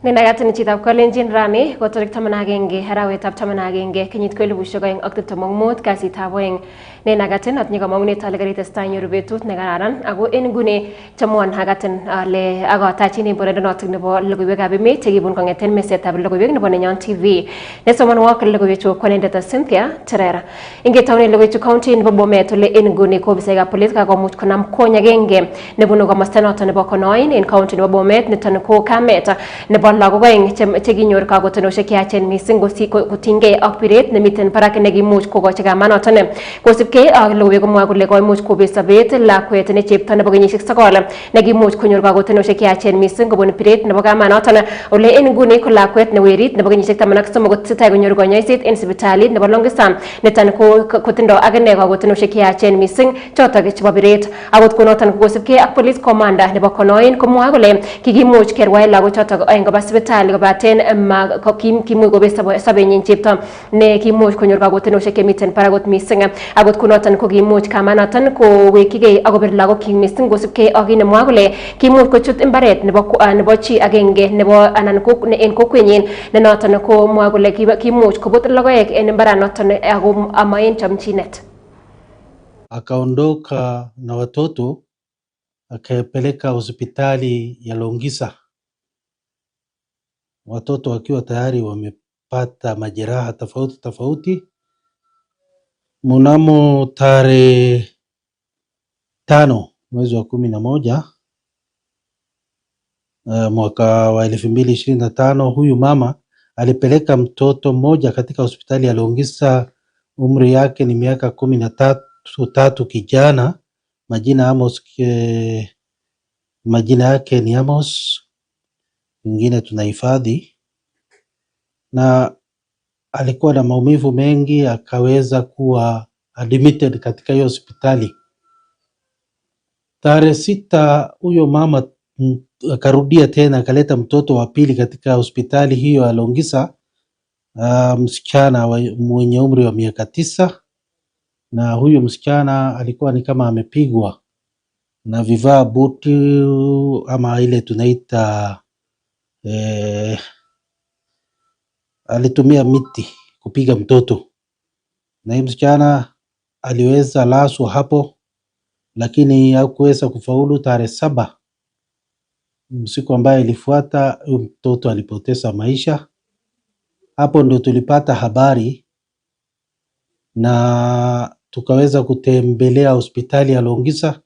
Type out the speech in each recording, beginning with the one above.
Nenayat chitab kolenjin rani kotorik taman agenge arawetab taman agenge kenyit ko 2025 kasitab oeng. Nenagatin atinye kamang'unet ale karitestai nyoru betut nekararan ako en nguni chamwon agatin ale akotachin borendo notok nebo logoiwekab emet chekibun kong'eten mesetab logoiwek nebo Nenyon Tv. Nesomonwok logoiwechu ko anendet Cynthia Terera. Ingetaune logoiwechu county nebo Bomet ole en nguni ko ofisaekab polis kakomuch konam kony agenge nebunu komosta notok nebo Konoin en county nebo Bomet niton ko kamet nebo lagok aeng chekinyor kakotonoshek cheyachen mising kotinygei ak biret nemiten barak nekimuch kokochi kamanoton. Kosubkei ak logoiwek komwoe kole koimuch kobet sobet lakwet ne chepto nebo kenyisiek 9 nekimuch konyor kakotonoshek cheyachen mising kobun biret nebo kamanoton. Ole en nguni ko lakwet ne werit nebo kenyisiek 13 kotesetai konyor konyoiset en sipitalit nebo Longisa niton kotindo akine kakotonoshek cheyachen mising chotok chebo biret. Akot konoton kosubkei ak police commander nebo Konoin komwoe kole kikimuch kerwai lagok chotok aeng koba sipitali kobaten kimuch kobet sobenyin chepto ne kimuch konyor kakotonoshek chemiten barak mising. Akot konoton ko kimuch kamanoton kowekigei akobir lagokyik mising kosubkei ak nemwoe kole kimuch kochut imbaret nebo chi agenge nebo anan ko en kokwenyin ne noton ko mwoe kole kimuch kobut logoek en imbaranoton ako ama en chamchinet. Akaondoka na watoto akapeleka hospitali ya Longisa, watoto wakiwa tayari wamepata majeraha tofauti. Mnamo tarehe 5 mwezi wa 11 mwaka wa 2025, huyu mama alipeleka mtoto mmoja katika hospitali ya Longisa. Umri yake ni miaka 13, kijana, majina yake ni Amos, mwingine tunahifadhi, na alikuwa na maumivu mengi, akaweza kuwa admitted katika hiyo hospitali. Tarehe 6 huyo mama akarudia tena akaleta mtoto wa pili katika hospitali hiyo ya Longisa, msichana mwenye umri wa miaka 9, na huyo msichana alikuwa ni kama amepigwa na vivaa buti ama ile tunaita alitumia miti kupiga mtoto, na huyo msichana aliweza laswa hapo, lakini hakuweza kufaulu. Tarehe 7 siku ambayo ilifuata, mtoto alipoteza maisha. Hapo ndio tulipata habari na tukaweza kutembelea hospitali ya Longisa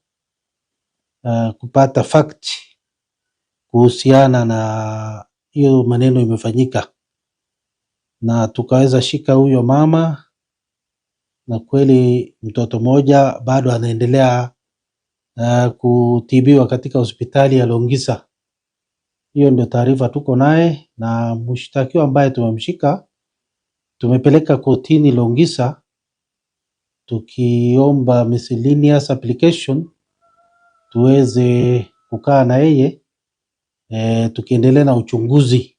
kupata fact kuhusiana na hiyo maneno imefanyika, na tukaweza shika huyo mama, na kweli mtoto mmoja bado anaendelea kutibiwa katika hospitali ya Longisa. Hiyo ndio taarifa tuko naye, na mshtakiwa ambaye tumemshika tumepeleka kotini Longisa tukiomba miscellaneous application tuweze kukaa na yeye tukiendelea na uchunguzi,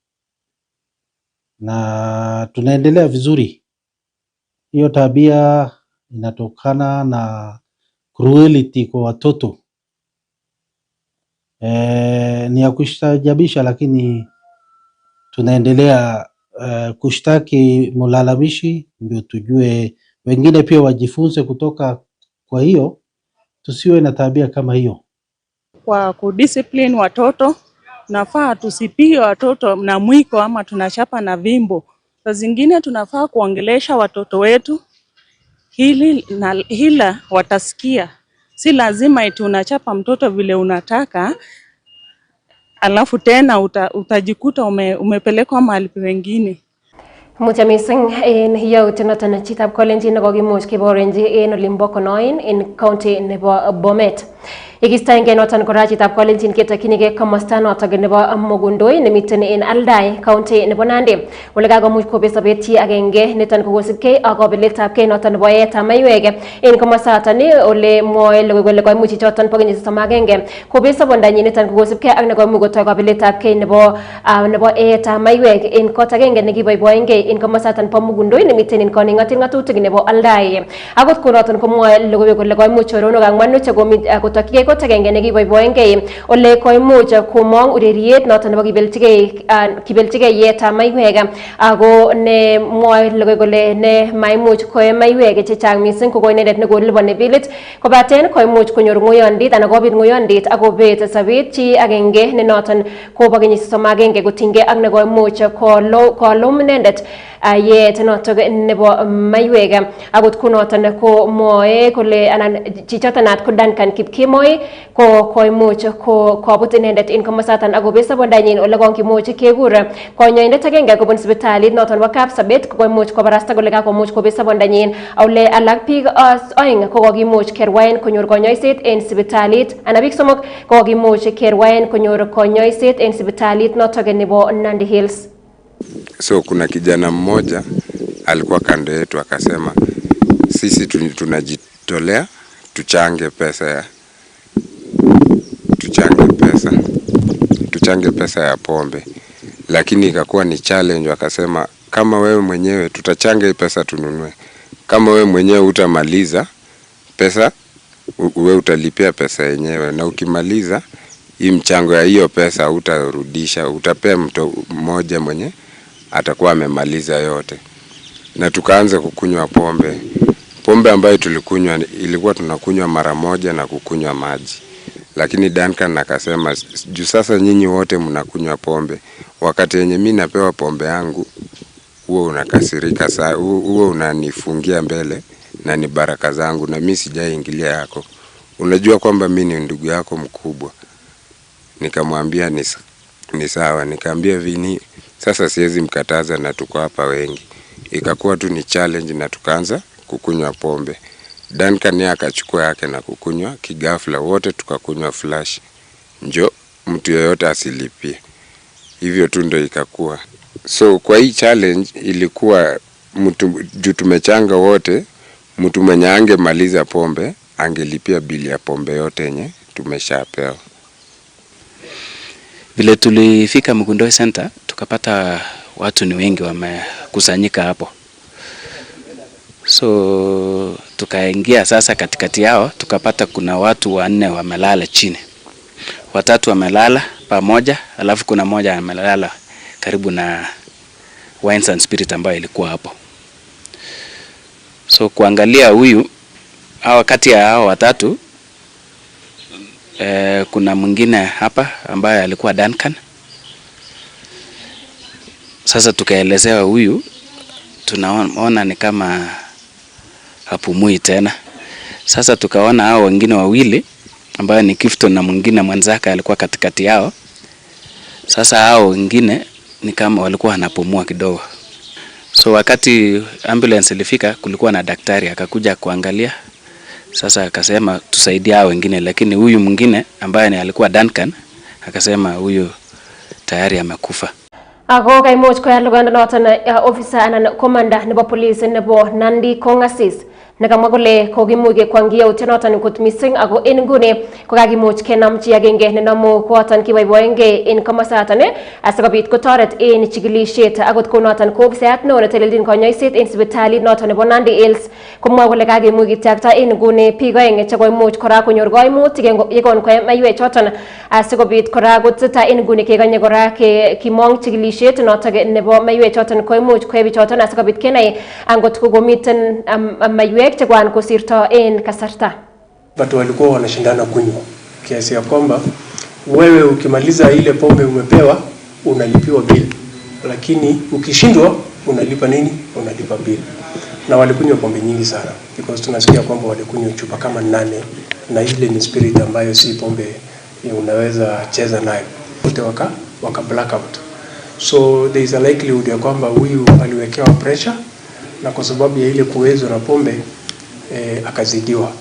na tunaendelea vizuri. Hiyo tabia inatokana na cruelty kwa watoto, ni ya kustajabisha, lakini tunaendelea kushtaki mlalamishi ndio tujue wengine pia wajifunze kutoka kwa hiyo, tusiwe na tabia kama hiyo. Kwa kudiscipline watoto, nafaa tusipige watoto na mwiko ama tunachapa na vimbo. Saa zingine tunafaa kuongelesha watoto wetu hila watasikia. Si lazima eti unachapa mtoto vile unataka alafu tena utajikuta umepelekwa mahali pengine. Mucha mising en yautyo noton chitab kolenjin nekokimuch keborenji en olimbo Konoin en county nebo Bomet. Yekistoenge noton kora chitab kolenjin ketokyinigei komosta noton nebo Mogondoi nemiten en Aldai county nebo Nandi ole kakomuch kobet sobet chi agenge niton kokosubkei ak kabeletabgei noton nebo yeetab maiwek en komosaton ole mwoe logoiwek kole koimuch chichoton bo kenyisiek 31 kobet sobondanyin niton kokosubkei ak nekoimuch kotoi kabeletabgei nebo yeetab maiwek en kot agenge nekiboiboengei en komosaton bo Mogondoi nemiten en koning'otik ng'atutik nebo Aldai. Akot konoton komwoe logoiwek kole koimuch choronok ang'wanu chekotokyigei ko tagenge ne giboiboenge ole koimuch kumong ureriet noton nebo kibelchigei yeta maiwek ago ne mwoe logoy kole ne maimuch koe maiwek chechang mising ko inendet ne koliboni bilit kobaten koimuch konyor ngoyondit anan kobit ngoyondit akobet sabet chi agenge ne noton kobo kenyisiek 31 kotinygei ak ne koimuch kolum inendet yet notok nebo maiwek akot kunoton ko mwoe kole anan chichoton nat ko Duncan Kipkemoi ko koimuch ko kobut inendet en komosatan akobet sabondanyin ole konkimuch kekur konyoindet agenge kobun sipitalit noton bo Kapsabet ko koimuch kobarasta kole kakomuch kobet sabondanyin ole alak biik oeng ko kokimuch kerwaen konyor konyoiset en sipitalit anan biik somok ko kokimuch kerwaen konyor konyoiset en sipitalit notok nebo Nandi Hills. So kuna kijana mmoja alikuwa kando yetu akasema sisi tunajitolea tuchange pesa ya pombe, lakini ikakuwa ni challenge. Akasema kama wewe mwenyewe tutachanga hii pesa tununue, kama wewe mwenyewe utamaliza pesa wewe utalipia pesa yenyewe, na ukimaliza hii mchango ya hiyo pesa utarudisha, utapea mtu mmoja mwenye atakuwa amemaliza yote. Na tukaanza kukunywa pombe ambayo tulikunywa ilikuwa tunakunywa mara moja na kukunywa maji. Lakini Duncan akasema juu sasa nyinyi wote mnakunywa pombe, wakati yenye mimi napewa pombe yangu huo unakasirika sana, huo unanifungia mbele na ni baraka zangu na mimi sijaingilia yako. Unajua kwamba mimi ni ndugu yako mkubwa. Nikamwambia ni sawa, nikaambia Vini sasa siwezi mkataza na tuko hapa wengi. Ikakuwa tu ni challenge na tukaanza kukunywa pombe. Duncan akachukua yake na kukunywa kigafla, wote tukakunywa flash. Njo mtu yeyote asilipie. Hivyo tu ndio ikakuwa. So kwa hii challenge ilikuwa mtu juu tumechanga wote, mtu mwenye angemaliza pombe angelipia bili ya pombe yote yenye tumeshapewa. Vile tulifika Mugundoi Center tukapata watu ni wengi wamekusanyika hapo. So tukaingia sasa katikati yao, tukapata kuna watu 4 wamelala chini. 3 wamelala pamoja, alafu kuna mmoja amelala karibu na Wines and Spirit ambayo ilikuwa hapo. So kuangalia huyu kati ya hao 3 kuna mwingine hapa ambaye alikuwa Duncan. Sasa tukaelezewa huyu tunaona ni kama hapumui tena. Sasa tukaona hao wengine wawili ambao ni Kifton na mwingine mwenzake alikuwa katikati yao. Sasa hao wengine ni kama walikuwa wanapumua kidogo. So wakati ambulance ilifika kulikuwa na daktari akakuja kuangalia. Sasa akasema tusaidie hao wengine, lakini huyu mwingine ambaye alikuwa Duncan akasema huyu tayari amekufa. Ako kaimuch koyar luganda noton officer anan commander nebo police nebo Nandi Kongasis nekamwa kole kokimuch kekwangi yautiet noton kot mising ako en nguni kokakimuch kenam chi agenge nenamu koton kiboiboenge en komosaton asikobit kotoret en chikilisiet akot konoton ko ofisayat neo netelelchin konyoiset en sipitalit noton nebo Nandi Hills komwa kole kakimuch kityakta en nguni biik oeng chekoimuch kora konyor koimutik yekon koe maiwek choton asikobit kora koteta en nguni kekanye kora kimong chikilisiet noton nebo maiwek choton koimuch koe bichoton asikobit kenai angot kokomiten maiwek chekwan kosirto en kasarta. Watu walikuwa wanashindana kunywa kiasi ya kwamba wewe ukimaliza ile pombe umepewa unalipiwa bill, lakini ukishindwa unalipa nini? Unalipa bill. Na walikunywa pombe nyingi sana because tunasikia kwamba walikunywa chupa kama 8 na ile ni spirit ambayo si pombe unaweza cheza nayo. Wote waka blackout. So there is a likelihood ya kwamba huyu aliwekewa pressure na kwa sababu ya ile kuwezo na pombe akazidiwa.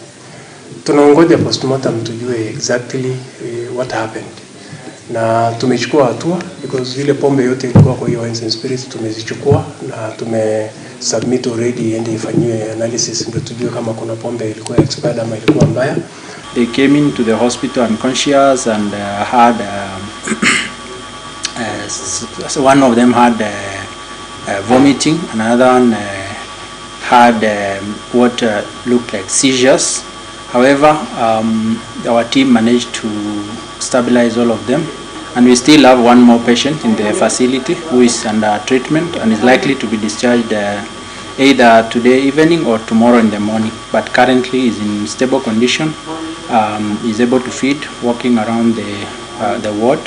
Tunaongoja postmortem tujue exactly what happened. Na tumechukua hatua because ile pombe yote ilikuwa kwa hiyo Wines and Spirits tumezichukua na tumesubmit already ende ifanywe analysis ndio tujue kama kuna pombe ilikuwa expired ama ilikuwa mbaya. They came into the hospital unconscious and had so one of them had vomiting, another one had what looked like seizures, However, our team managed to stabilize all of them, and we still have one more patient in the facility who is under treatment and is likely to be discharged either today evening or tomorrow in the morning, but currently is in stable condition, is able to feed, walking around the ward.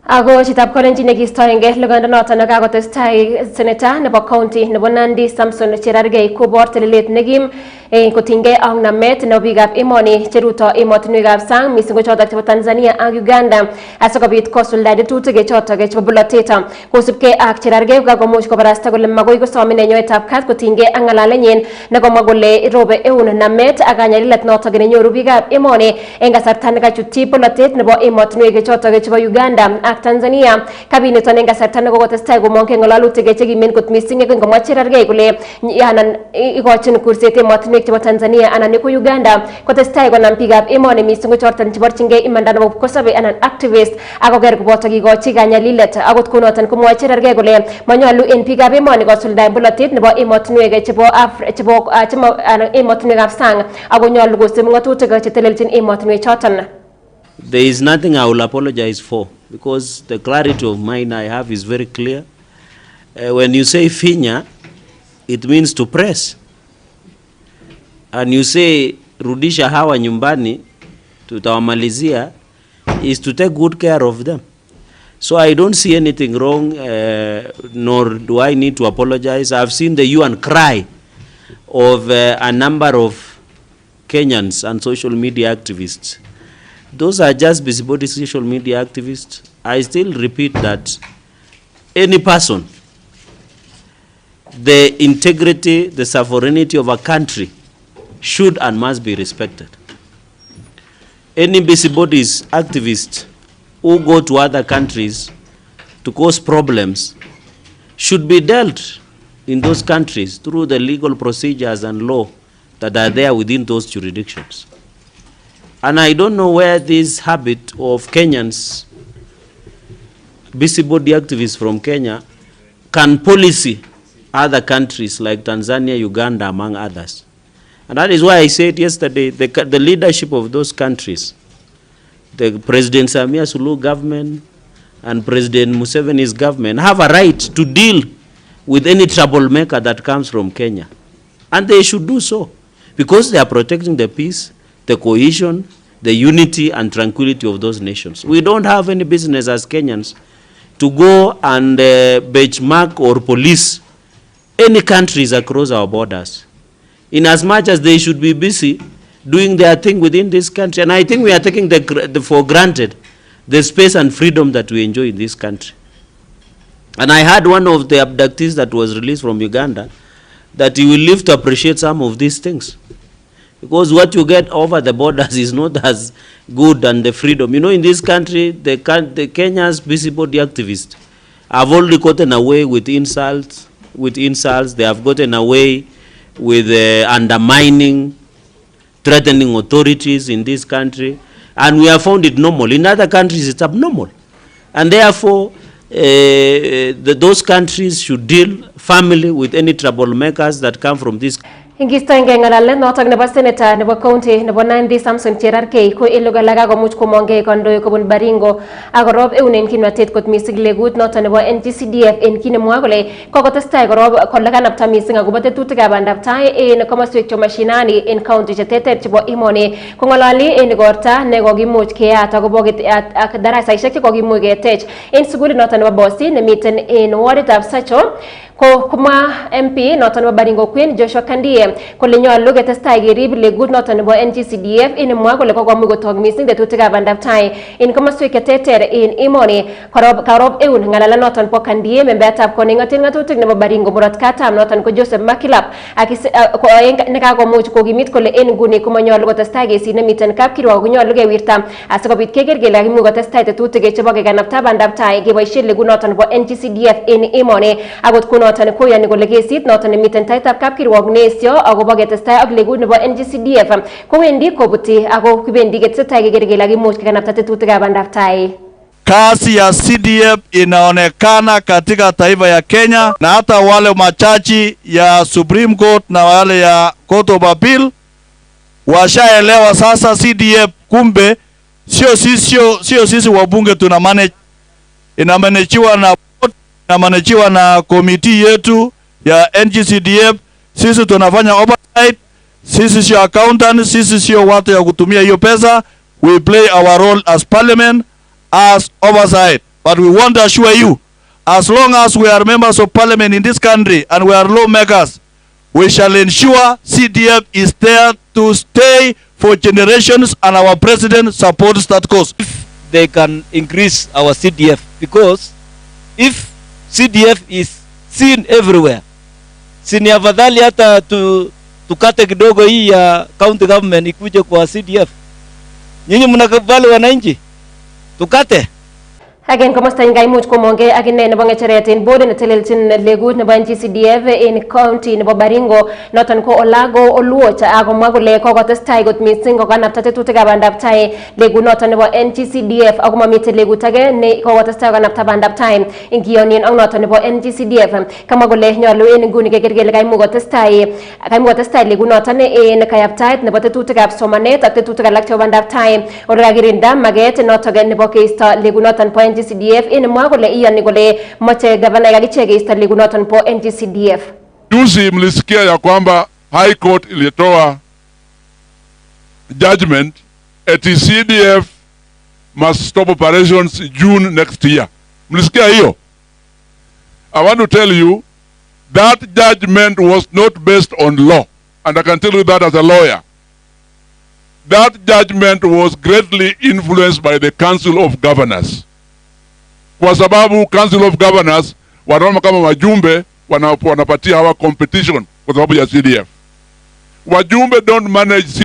Ago chitab kolenjin nekistoenge luganda noton nekakotestai senator nebo county nebo Nandi Samson Cherargei kobor telelet nekim kotinygei ak namet nebo biikab emoni cheruto emotinwekab sang mising ko chotok chebo Tanzania ak Uganda asikobit kosulda tetutik chotok chebo bolotet kosubkei ak Cherargei kakomuch kobarasta kole magoi kosom nyoetab kat kotinygei ak ngalalenyin nekomwa kole robe eun namet ak kanyalilet notok nenyoru biikab emoni eng kasarta nekachutyi bolotet nebo emotinwek chotok chebo Uganda ak Tanzania. Kabinet eng kasarta nekokotestai komongke ngalalutik chekimen kot mising komwa Cherargei kole yanan ikochin kurset emotinwek chebo Tanzania anan ko Uganda kotestai konam biikab emoni mising ko choton cheborchingei imanda nebo kipkosobe anan activist akoker koboto kikochi kanyalilet akot kunoton komwa Cherargei kole manyalu en biikab emoni kosuldae bolotet nebo emotinwek chebo emotinwekab sang ako nyalu kosib ngatutik chetelelchin emotinwek choton. There is nothing I will apologize for because the clarity of mind I have is very clear. When you say finya, it means to press. And you say rudisha hawa nyumbani, tutawamalizia, is to take good care of them. So I don't see anything wrong, nor do I need to apologize. I've seen the hue and cry of a number of Kenyans and social media activists. Those are just busybody social media activists. I still repeat that any person, the integrity, the sovereignty of a country should and must be respected. Any busybodies activists who go to other countries to cause problems should be dealt in those countries through the legal procedures and law that are there within those jurisdictions. And I don't know where this habit of Kenyans, busybody activists from Kenya, can policy other countries like Tanzania, Uganda, among others. And that is why I said yesterday, the leadership of those countries, the President Samia Suluhu government and President Museveni's government have a right to deal with any troublemaker that comes from Kenya. And they should do so, because they are protecting the peace, the cohesion, the unity and tranquility of those nations. We don't have any business as Kenyans to go and benchmark or police any countries across our borders, in as much as they should be busy doing their thing within this country. And I think we are taking for granted the space and freedom that we enjoy in this country. And I heard one of the abductees that was released from Uganda that he will live to appreciate some of these things. Because what you get over the borders is not as good than the freedom. You know, in this country, the Kenya's busybody activists have already gotten away with insults. They have gotten away with undermining, threatening authorities in this country. And we have found it normal. In other countries, it's abnormal. And therefore, those countries should deal firmly with any troublemakers that come from this. Ingistoenge ngalalet notok nebo senator nebo county nebo Nandi Samson Cherargei ko ilugalaga komuch komonge kondoe kobun Baringo akorob eunen kimnatet kot mising legut notok nebo NGCDF en kinemwa kole kokotestai korob kolakanapta mising akobo tetutikab bandaptai en komoswek che mashinani en county cheteter chebo emoni kongololi en igorta nekokimuch keyat akobo ak darasaisiek chekokimuch ketech en sukulit notok nebo Bosi nemiten en warditab Sacho ko kuma MP noton nebo Baringo Queen Joshua Kandie kole nyolu ketestai kerib legut noton nebo NGCDF inemwa kole kokomuch kotok mising tetutikab bandaptai en komoswek cheterter en emoni karob eun ngalalet noton bo Kandie membeatab koning'oten ng'atutik nebo Baringo murot katam noton ko Joseph Makilap nekakomuch kokimit kole en nguni komanyolu kotestai kesit nemiten kapkirwok konyolu kewirta asikobit keker kele kakimuch kotestai tetutik chebo kekanapta bandaptai keboisien legut noton bo NGCDF en emoni akot noton koyani kole kesit noton nemiten taitab kapkirwok nesio akobo ketestai ak legut nebo NGCDF kowendi kobuti ako kibendi ketesetai keker kele kakimuch kekanapta tetutikab bandaptai. Kazi ya CDF inaonekana katika taifa ya Kenya, na hata wale machachi ya Supreme Court na wale ya Court of Appeal washaelewa sasa CDF kumbe sio sisi wabunge tuna manage, inamanachiwa na komiti yetu ya NGCDF. Sisi tunafanya oversight, sisi sio accountant, sisi sio watu ya kutumia hiyo pesa. We play our role as parliament, as oversight. But we want to assure you, as long as we are members of parliament in this country and we are lawmakers, we shall ensure CDF is there to stay for generations, and our president supports that cause. If they can increase our CDF, because if CDF is seen everywhere, sini afadhali hata tukate kidogo hii ya county government ikuje kwa CDF. Nyinyi mnakubali wananchi tukate? Again, komasta ingay much kumonge agine nebo ngecheret in board na telelchin legut nebo NGCDF in county nebo Baringo noton ko Olago Oluoch agomwa kole kokotestai kot mising kokanapta tetutikab bandab tai legut noton nebo NGCDF ako mamite legut age ne kokotestai kokanapta bandab tai ingiyonien ak noton nebo NGCDF. Kama kole nyolu en nguni keker kele kaimuch kotestai legut noton en kayaptaet nebo tetutikab somanet ak tetutik alak chebo bandab tai orakakirinda maget noton nebo keisto legut noton po NGCDF in mwa kole iyani kole moche gavana yakiche keisto legut noton po NGCDF. Juzi mlisikia ya kwamba High Court ilitoa judgment eti CDF must stop operations June next year. Mlisikia hiyo? I want to tell you that judgment was not based on law, and I can tell you that as a lawyer. That judgment was greatly influenced by the Council of Governors. Kwa sababu Council of Governors wanaona kama wajumbe wanapatia hawa competition kwa sababu ya CDF. Wajumbe don't manage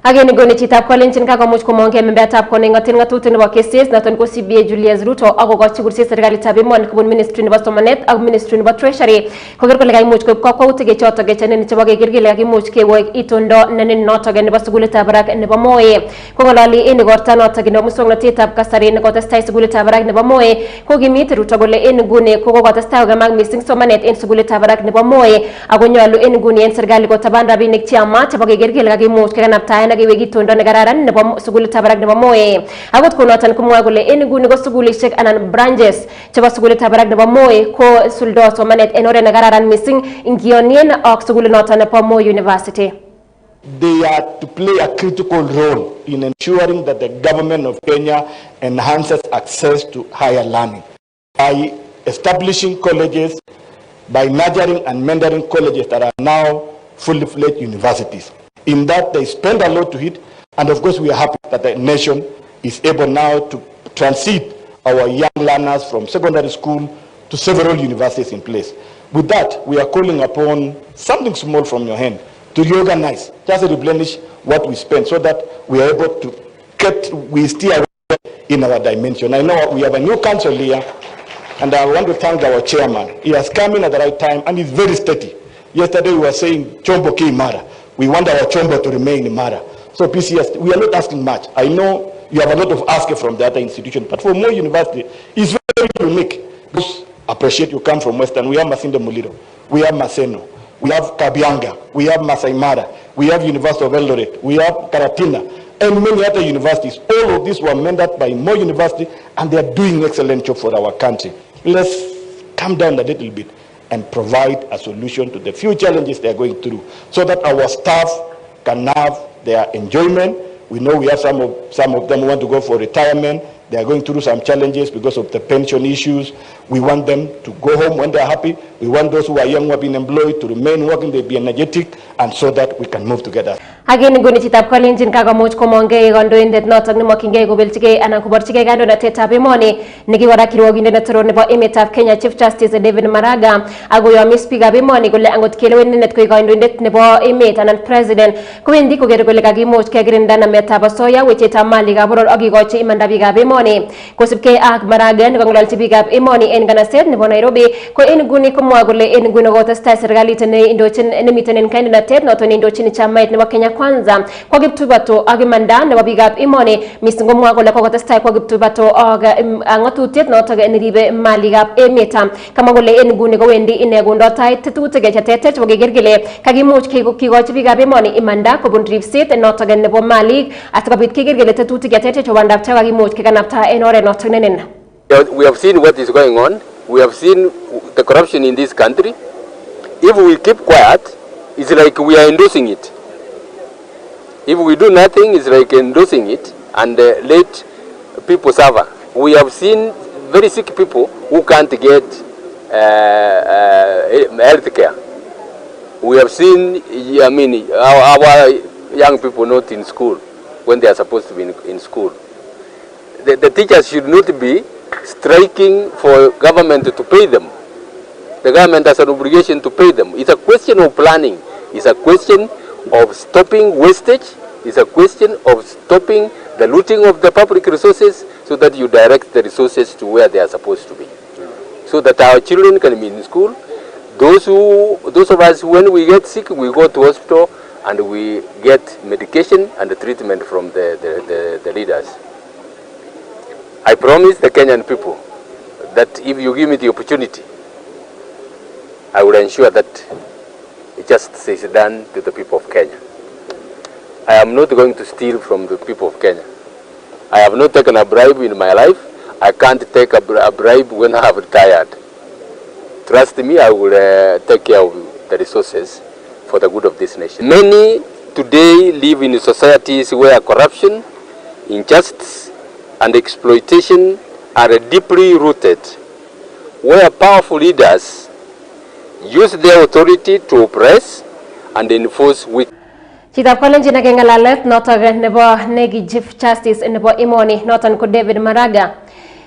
Again goni chitab kolenjin kakomuch komonge membeatab koning ngatin ngatutik nebo keses naton ko CBA Julius Ruto akokochi kursi serikalitab emoni kobun Ministry nebo Somanet ak Ministry nebo Treasury koker kole kaimuch koib kakwautik chotok chenen chebo keker kele kakimuch kewek itondo nenin notok nebo sukulitab barak nebo Moi. Kongololi en igorta notok nebo muswoknotetab kasari nekotestai sukulitab barak nebo Moi kokimit Ruto kole en nguni kokotestai kokemak mising somanet en sukulitab barak nebo Moi ako nyolu en nguni en serikali kotaban rabinik cheyamat chebo keker kele kakimuch kekanaptaen akiwek itondo nekararan nebo sukulitab barak nebo Moi. Akot konoton komwa kole en nguni ko sukulishek anan branches chebo sukulitab barak nebo Moi ko suldo somanet en oret nekararan mising ingionien ak sukulinoton nebo Moi University. They are to play a critical role in ensuring that the government of Kenya enhances access to higher learning by establishing colleges, by nurturing and mentoring colleges that are now fully fledged universities. In that, they spend a lot to it, and of course, we are happy that the nation is able now to transit our young learners from secondary school to several universities in place. With that, we are calling upon something small from your hand to reorganize, just replenish what we spend so that we are able to we steer in our dimension. I know we have a new council here, and I want to thank our chairman. He has come in at the right time, and he's very steady. Yesterday, we were saying, Chombo ki Mara. We want our Chombo to remain in Mara. So PCS, we are not asking much. I know you have a lot of asking from the other institution, but for Moi University, it's very unique. Because appreciate you come from Western. We have Masinde Muliro, we have Maseno, we have Kabianga, we have Masai Mara, we have University of Eldoret, we have Karatina, and many other universities. All of these were mentored by Moi University, and they are doing excellent job for our country. Let's calm down a little bit and provide a solution to the few challenges they are going through, so that our staff can have their enjoyment. We know we have some of them who want to go for retirement. They are going through some challenges because of the pension issues. We want them to go home when they are happy. We want those who are young who have been employed to remain working, they be energetic, and so that we can move together. Again, nguni chitab kolenjin kakomuch komonge kandoindet notok nemokyingei kobelchigei anan koborchigei kandoinatetab emoni nekikora kirwogindet netoro nebo emetab Kenya Chief Justice David Maraga akoyomis biikab emoni kole angot kelewen inendet koik kandoindet nebo emet anan president kowendi kokere kole kakimuch kekirinda nametab asoya wechetab malikab boror ak kikochi imanda biikab emoni emoni kosipke ak Maraga nekong'ololchi biikab emoni en kanaset nebo Nairobi ko en nguni komwa kole en nguni kotestai serikalit nemiten en kandoinatet noton indochin chamait nebo Kenya Kwanza kwa kiptubato ak imanda nebo biikab emoni mising komwa kole kokotestai kwa kiptubato ak ng'atutiet noton neribe malikab emet kama kole en nguni kowendi ine kondo tai tetutik cheterter chebo keker kele kakimuch kikochi biikab emoni imanda kobun ripset noton nebo malik asikobit keker kele tetutik cheterter chebo bandab tai kakimuch kekanapta en oret noton nenen. We have seen what is going on. We have seen the corruption in this country. If we keep quiet, it's like we are endorsing it. If we do nothing, it's like endorsing it and let people suffer. We have seen very sick people who can't get health care. We have seen, our young people not in school when they are supposed to be in school. The teachers should not be striking for government to pay them. The government has an obligation to pay them. It's a question of planning. It's a question of stopping wastage. It's a question of stopping the looting of the public resources so that you direct the resources to where they are supposed to be. So that our children can be in school. Those of us, when we get sick, we go to hospital and we get medication and the treatment from the leaders. I promise the Kenyan people that if you give me the opportunity, I will ensure that justice is done to the people of Kenya. I am not going to steal from the people of Kenya. I have not taken a bribe in my life. I can't take a bribe when I have retired. Trust me, I will take care of the resources for the good of this nation. Many today live in societies where corruption, injustice, and exploitation are deeply rooted, where powerful leaders use their authority to oppress and enforce weak. Chitab Kalenjin ak ngalalet noton nebo negi Chief Justice nebo emoni noton ko David Maraga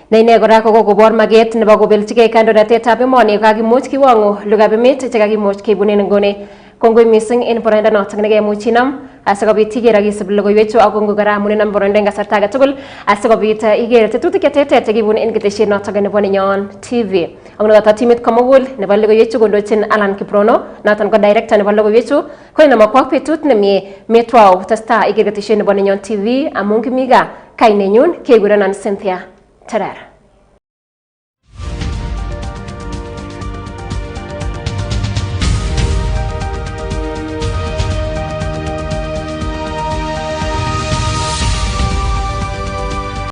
ne ine kora kokobor maget nebo kobeljigei kandoinatetab emoni kakimuch kiwongu lugab emet chekakimuch kebunen nguni. Kongoi mising en boroindo noton nekemuch inam asikobit iker ak isib logoiwechu ak kongoi kora amun inam boroindo en kasarta age tugul asikobit iker tetutik cheterter chekibun en ketesiet noton nebo Nenyon TV. Ak noton timit komugul nebo logoiwechu kondochin Alan Kiprono noton ko director nebo logoiwechu ko inamakwa betut nemie metwau testa iker ketesiet nebo Nenyon TV amun kimiga kainenyun kekurenon Cynthia Terera.